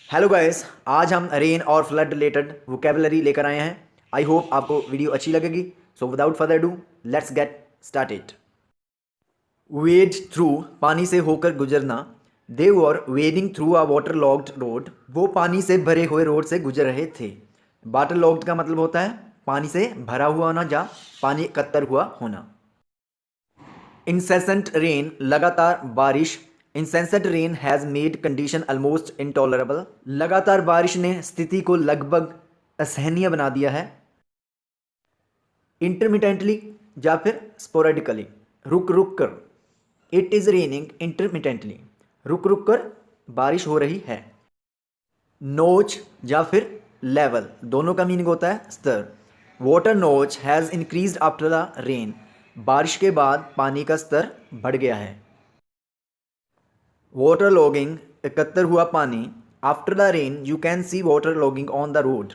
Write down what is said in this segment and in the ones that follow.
Hello guys, आज हम rain और फ्लड रिलेटेड वोकेबलरी लेकर आए हैं। आई होप आपको वीडियो अच्छी लगेगी। So without further do let's get started. Wade through, पानी से होकर गुजरना। They were wading through a water logged road, वो पानी से भरे हुए रोड से गुजर रहे थे। वाटर लॉक्ड का मतलब होता है पानी से भरा हुआ होना या पानी इकट्ठा हुआ होना। इंसेसेंट रेन, लगातार बारिश। Incessant rain has made condition almost intolerable, लगातार बारिश ने स्थिति को लगभग असहनीय बना दिया है। इंटरमिटेंटली या फिर स्पोरेडिकली, रुक रुक कर। इट इज़ रेनिंग इंटरमिटेंटली, रुक रुक कर बारिश हो रही है। नोच या फिर लेवल, दोनों का मीनिंग होता है स्तर। वाटर नोच has increased after the rain, बारिश के बाद पानी का स्तर बढ़ गया है। वाटर लॉगिंग, इकट्ठा हुआ पानी। After the rain you can see water logging on the road,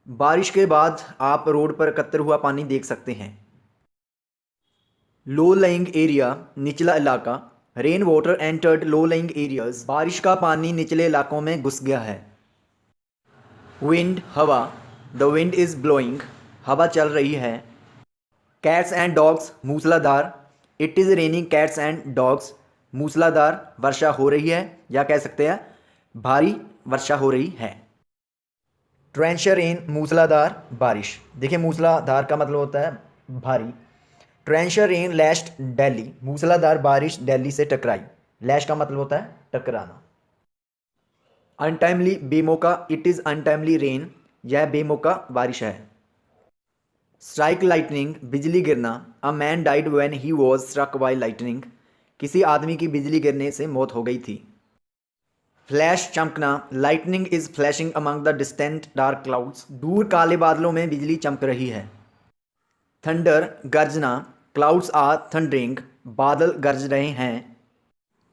बारिश के बाद आप रोड पर इकट्ठा हुआ पानी देख सकते हैं। लो लाइंग एरिया, निचला इलाका। Rain water entered low lying areas, बारिश का पानी निचले इलाकों में घुस गया है। विंड, हवा। द विंड इज़ ब्लोइंग, हवा चल रही है। कैट्स एंड डॉग्स, मूसलाधार। It is raining cats and dogs, मूसलाधार वर्षा हो रही है, या कह सकते हैं भारी वर्षा हो रही है। ट्रेंचर रेन, मूसलाधार बारिश। देखिए मूसलाधार का मतलब होता है भारी। ट्रेंचर रेन लैश्ड दिल्ली, मूसलाधार बारिश दिल्ली से टकराई। लैश का मतलब होता है टकराना। अनटाइमली, बेमौका। इट इज़ अनटाइमली रेन, यह बेमौका बारिश है। स्ट्राइक लाइटनिंग, बिजली गिरना। A man died when he was struck by lightning, किसी आदमी की बिजली गिरने से मौत हो गई थी। फ्लैश, चमकना। Lightning is flashing among the distant dark clouds, दूर काले बादलों में बिजली चमक रही है। थंडर, गर्जना। क्लाउड्स आर थंडरिंग, बादल गरज रहे हैं।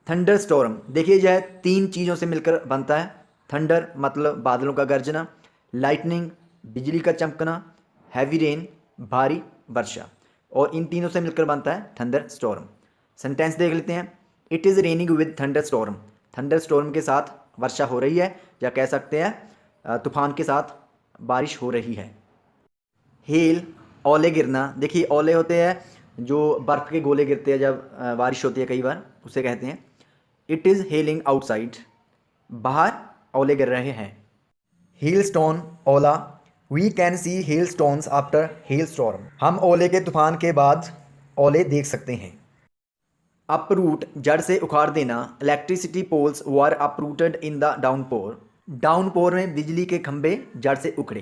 थंडर स्टॉर्म, देखिए यह तीन चीज़ों से मिलकर बनता है। थंडर मतलब बादलों का गरजना, लाइटनिंग बिजली का चमकना, हैवी रेन भारी वर्षा, और इन तीनों से मिलकर बनता है थंडर स्टॉर्म। सेंटेंस देख लेते हैं। It is raining with thunder storm, thunder storm के साथ वर्षा हो रही है, या कह सकते हैं तूफान के साथ बारिश हो रही है। हेल, ओले गिरना। देखिए ओले होते हैं जो बर्फ़ के गोले गिरते हैं जब बारिश होती है कई बार, उसे कहते हैं। इट इज़ हेलिंग आउटसाइड, बाहर ओले गिर रहे हैं। हेल स्टोन, ओला। We can see hailstones after hailstorm, हम ओले के तूफान के बाद ओले देख सकते हैं। अपरूट, जड़ से उखाड़ देना। Electricity poles were uprooted in the downpour, downpour में बिजली के खंभे जड़ से उखड़े।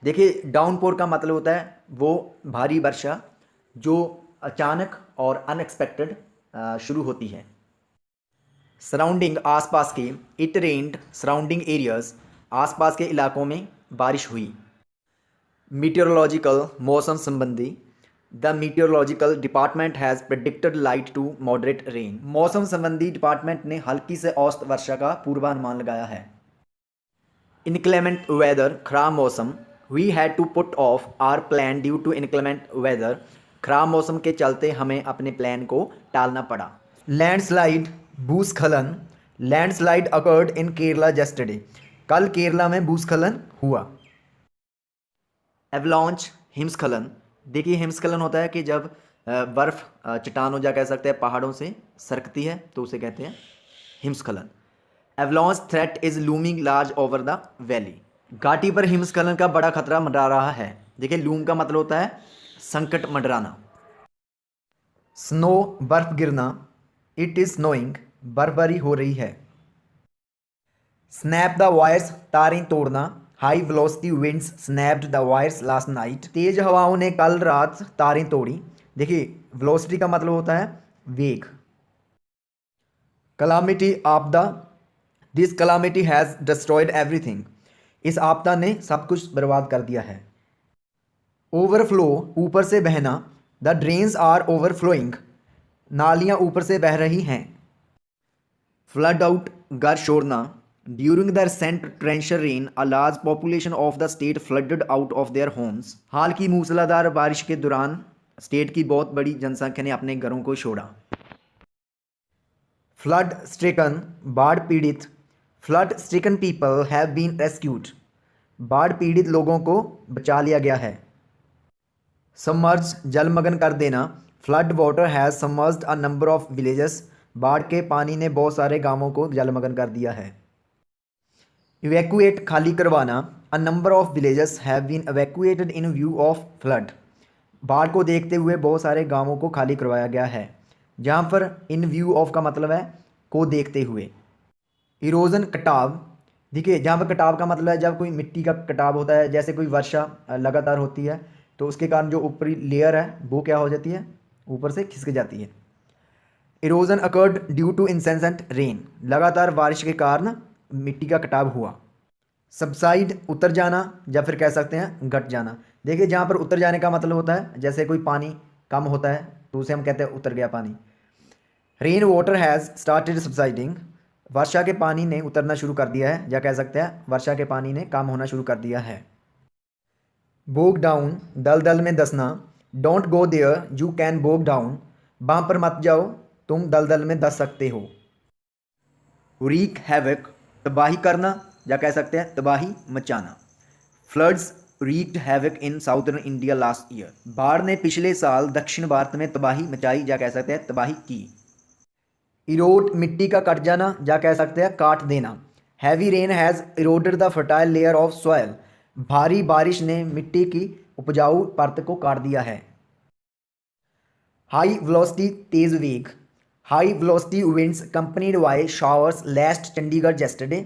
देखिए डाउनपोर का मतलब होता है वो भारी वर्षा जो अचानक और अनएक्सपेक्टेड शुरू होती है। सराउंडिंग, आसपास के। इट रेन्ड सराउंडिंग एरियाज, आसपास के इलाकों में बारिश हुई। मीटेरोलॉजिकल, मौसम संबंधी। The meteorological department has predicted light to moderate rain, मौसम संबंधी डिपार्टमेंट ने हल्की से औसत वर्षा का पूर्वानुमान लगाया है। इनक्लेमेंट वेदर, खराब मौसम। We had to put off our plan due to inclement weather, खराब मौसम के चलते हमें अपने प्लान को टालना पड़ा। लैंडस्लाइड, भूस्खलन। Landslide occurred in Kerala yesterday, कल केरला में भूस्खलन हुआ। एवलॉन्च, हिमस्खलन। देखिए हिमस्खलन होता है कि जब बर्फ़ चट्टानों या कह सकते हैं पहाड़ों से सरकती है तो उसे कहते हैं हिमस्खलन। Avalanche threat is looming large over the valley, घाटी पर हिमस्खलन का बड़ा खतरा मंडरा रहा है। देखिए लूम का मतलब होता है संकट मंडराना। स्नो, बर्फ गिरना। इट इज़ स्नोइंग, बर्फबारी हो रही है। स्नैप द वायर्स, तारें तोड़ना। High velocity winds snapped the wires last night, तेज हवाओं ने कल रात तारें तोड़ी। देखिए वेलोसिटी का मतलब होता है वेग। कलामिटी, आपदा। This calamity has destroyed everything, इस आपदा ने सब कुछ बर्बाद कर दिया है। ओवरफ्लो, ऊपर से बहना। द ड्रेन्स आर ओवरफ्लोइंग, नालियाँ ऊपर से बह रही हैं। फ्लड आउट, घर छोड़ना। During the recent torrential rain a large population of the state flooded out of their homes, हाल की मूसलाधार बारिश के दौरान स्टेट की बहुत बड़ी जनसंख्या ने अपने घरों को छोड़ा। फ्लड स्ट्रिकन, बाढ़ पीड़ित। Flood stricken people have been rescued, बाढ़ पीड़ित लोगों को बचा लिया गया है। सबमर्ज जलमग्न कर देना, flood water has submerged a number of villages, बाढ़ के पानी ने बहुत सारे गांवों को जलमग्न कर दिया है। इवैक्यूएट खाली करवाना, a number of villages have been evacuated in view of flood, बाढ़ को देखते हुए बहुत सारे गांवों को खाली करवाया गया है। जहाँ पर इन व्यू ऑफ का मतलब है को देखते हुए। इरोजन कटाव, देखिए जहाँ पर कटाव का मतलब है जब कोई मिट्टी का कटाव होता है, जैसे कोई वर्षा लगातार होती है तो उसके कारण जो ऊपरी लेयर है वो क्या हो जाती है, ऊपर से खिसक जाती है। Erosion occurred due to incessant rain, लगातार बारिश के कारण मिट्टी का कटाव हुआ। सबसाइड उतर जाना या फिर कह सकते हैं घट जाना। देखिए जहाँ पर उतर जाने का मतलब होता है जैसे कोई पानी कम होता है तो उसे हम कहते हैं उतर गया पानी। Rain water has started subsiding, वर्षा के पानी ने उतरना शुरू कर दिया है, या कह सकते हैं वर्षा के पानी ने कम होना शुरू कर दिया है। बोग डाउन दलदल में धंसना, don't go there you can bog down, वहाँ पर मत जाओ तुम दलदल में धंस सकते हो। रीक हैवक तबाही करना, या कह सकते हैं तबाही मचाना। Floods wreaked havoc in southern India last year, बाढ़ ने पिछले साल दक्षिण भारत में तबाही मचाई, या कह सकते हैं तबाही की। इरोड मिट्टी का कट जाना, या कह सकते हैं काट देना। Heavy rain has eroded the fertile layer of soil, भारी बारिश ने मिट्टी की उपजाऊ परत को काट दिया है। हाई वेलोसिटी तेज वेग, high velocity winds accompanied by showers lashed Chandigarh yesterday,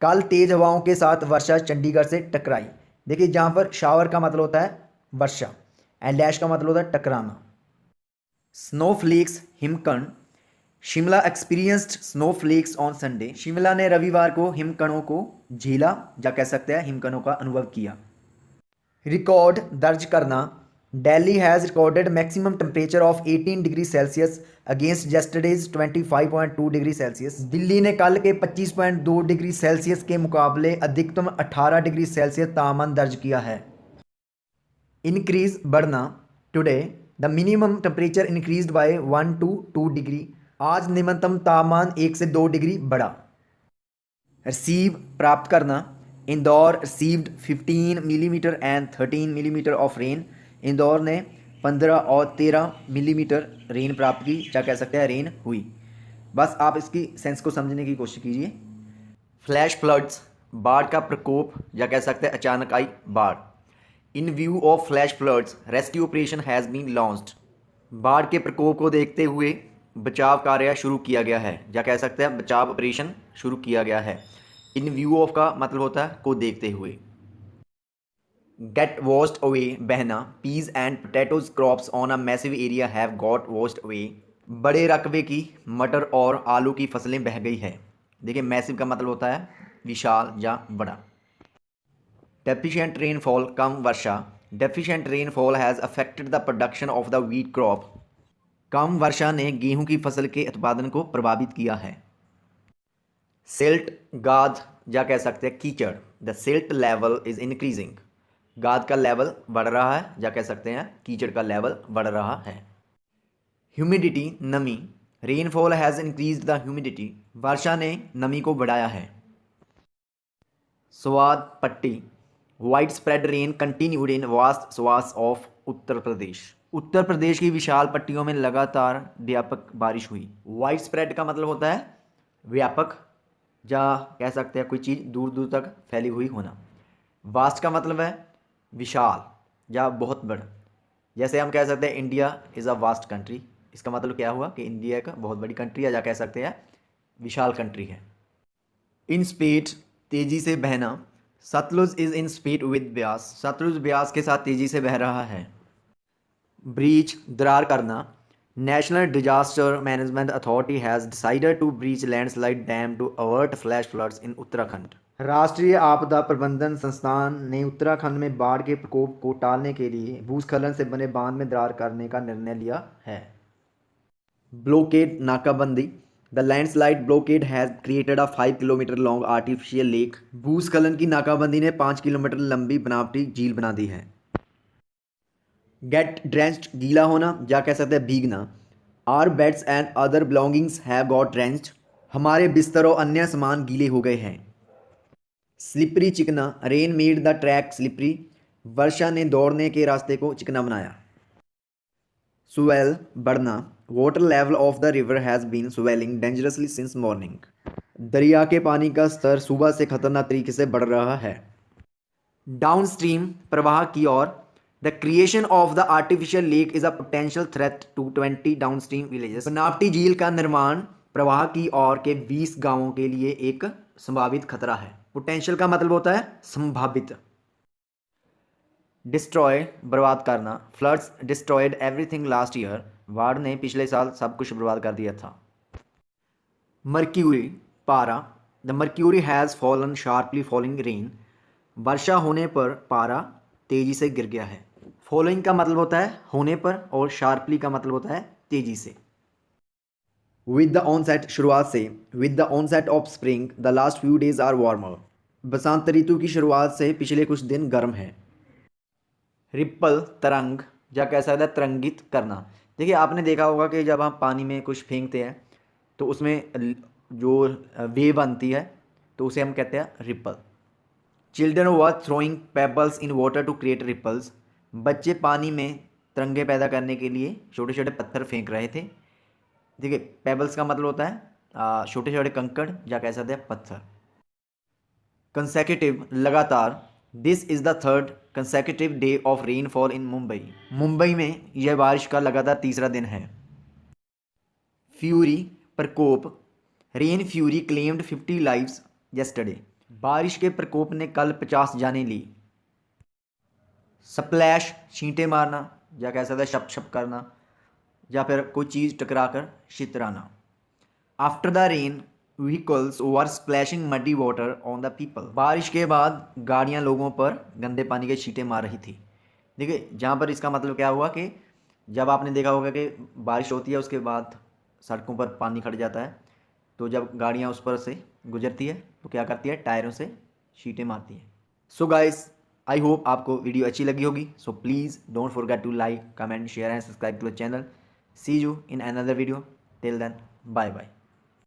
कल तेज हवाओं के साथ वर्षा चंडीगढ़ से टकराई। देखिए जहाँ पर शावर का मतलब होता है वर्षा एंड लैश का मतलब होता है टकराना। स्नोफ्लेक्स हिमकण, Shimla experienced snowflakes on Sunday, Shimla ने रविवार को हिमकणों को झेला, या कह सकते हैं हिमकणों का अनुभव किया। रिकॉर्ड दर्ज करना, Delhi has recorded maximum temperature of 18 degree Celsius against yesterday's 25.2 degree Celsius, Delhi ने कल के 25.2 डिग्री सेल्सियस के मुकाबले अधिकतम 18 डिग्री सेल्सियस तापमान दर्ज किया है। इंक्रीज बढ़ना, today the minimum temperature increased by 1 to 2 degree, आज न्यूनतम तापमान 1 से 2 डिग्री बढ़ा। रिसीव प्राप्त करना, Indore received 15 millimetre and 13 millimetre of rain, Indore ने 15 और 13 मिलीमीटर रेन प्राप्त की, क्या कह सकते हैं रेन हुई। बस आप इसकी सेंस को समझने की कोशिश कीजिए। फ्लैश फ्लड्स बाढ़ का प्रकोप, या कह सकते हैं अचानक आई बाढ़। In view of flash floods rescue operation has been launched, बाढ़ के प्रकोप को देखते हुए बचाव कार्य शुरू किया गया है, या कह सकते हैं बचाव ऑपरेशन शुरू किया गया है। इन व्यू ऑफ का मतलब होता है को देखते हुए। गेट वॉश्ड अवे बहना, peas and potatoes crops on a massive area have got washed away, बड़े रकबे की मटर और आलू की फसलें बह गई है। देखिए मैसिव का मतलब होता है विशाल या बड़ा। डेफिशिएंट रेनफॉल कम वर्षा, deficient rainfall has affected the production of the wheat crop, कम वर्षा ने गेहूं की फसल के उत्पादन को प्रभावित किया है। सिल्ट गाद, या कह सकते हैं कीचड़, the silt level is increasing, गाद का लेवल बढ़ रहा है, या कह सकते हैं कीचड़ का लेवल बढ़ रहा है। ह्यूमिडिटी नमी, rainfall has increased the humidity, वर्षा ने नमी को बढ़ाया है। स्वाद पट्टी, widespread rain continued in vast swath of Uttar Pradesh, Uttar Pradesh की विशाल पट्टियों में लगातार व्यापक बारिश हुई। वाइड स्प्रेड का मतलब होता है व्यापक, या कह सकते हैं कोई चीज़ दूर दूर तक फैली हुई होना। वास्ट का मतलब है विशाल या बहुत बड़ा, जैसे हम कह सकते हैं India is a vast country, इसका मतलब क्या हुआ कि इंडिया एक बहुत बड़ी कंट्री है, या कह सकते हैं विशाल कंट्री है। इन स्पीड तेज़ी से बहना, Sutlej is in speed with Beas, Sutlej Beas के साथ तेज़ी से बह रहा है। ब्रीच दरार करना, national disaster management authority has decided to breach landslide dam to avert flash floods in Uttarakhand, राष्ट्रीय आपदा प्रबंधन संस्थान ने उत्तराखंड में बाढ़ के प्रकोप को टालने के लिए भूस्खलन से बने बांध में दरार करने का निर्णय लिया है। ब्लॉकेड नाकाबंदी, the landslide blockade has created a 5 kilometre long artificial lake, भूस्खलन की नाकाबंदी ने 5 किलोमीटर लंबी बनावटी झील बना दी है। गेट ड्रेंच्ड गीला होना, या कह सकते हैं भीगना, our beds and other belongings have got drenched, हमारे बिस्तर और अन्य सामान गीले हो गए हैं। स्लिपरी चिकना, rain made the track slippery, वर्षा ने दौड़ने के रास्ते को चिकना बनाया। स्वेल, बढ़ना, water level of the river has been swelling dangerously since morning, दरिया के पानी का स्तर सुबह से खतरनाक तरीके से बढ़ रहा है। डाउन स्ट्रीम, प्रवाह की ओर, the creation of the artificial lake is a potential threat to 20 downstream villages, बनावटी झील का निर्माण प्रवाह की ओर के 20 गांवों के लिए एक संभावित खतरा है। पोटेंशियल का मतलब होता है संभावित। डिस्ट्रॉय, बर्बाद करना, floods destroyed everything last year, बाढ़ ने पिछले साल सब कुछ बर्बाद कर दिया था। मर्क्यूरी, पारा, the mercury has fallen sharply falling rain, वर्षा होने पर पारा तेजी से गिर गया है। फॉलोइंग का मतलब होता है होने पर और शार्पली का मतलब होता है तेजी से। विद द ऑनसेट, शुरुआत से, with the onset of spring the last few days are warmer, बसंत ऋतु की शुरुआत से पिछले कुछ दिन गर्म है। रिप्पल, तरंग, या कह सकते हैं तरंगित करना। देखिए आपने देखा होगा कि जब हम पानी में कुछ फेंकते हैं तो उसमें जो वेव बनती है तो उसे हम कहते हैं ripple. Children were throwing pebbles in water to create ripples, बच्चे पानी में तरंगे पैदा करने के लिए छोटे छोटे पत्थर फेंक रहे थे। देखिए पेबल्स का मतलब होता है छोटे छोटे कंकड़ या कह सकते हैं पत्थर। कंसेक्यूटिव, लगातार, this is the third consecutive day of rainfall in Mumbai, Mumbai में यह बारिश का लगातार तीसरा दिन है। फ्यूरी, प्रकोप, rain fury claimed 50 lives yesterday, बारिश के प्रकोप ने कल 50 जानें ली। स्प्लैश, छींटे मारना या कह सकते हैं छप छप करना या फिर कोई चीज़ टकरा कर छितराना। After the rain vehicles were splashing muddy water on the people, बारिश के बाद गाड़ियां लोगों पर गंदे पानी के छींटे मार रही थी। देखिए जहाँ पर इसका मतलब क्या हुआ कि जब आपने देखा होगा कि बारिश होती है उसके बाद सड़कों पर पानी खड़ जाता है, तो जब गाड़ियाँ उस पर से गुजरती है तो क्या करती है, टायरों से छींटे मारती है। सो गाइस, आई होप आपको वीडियो अच्छी लगी होगी। So please don't forget to like, comment, share and subscribe to the channel. See you in another video. Till then, bye bye.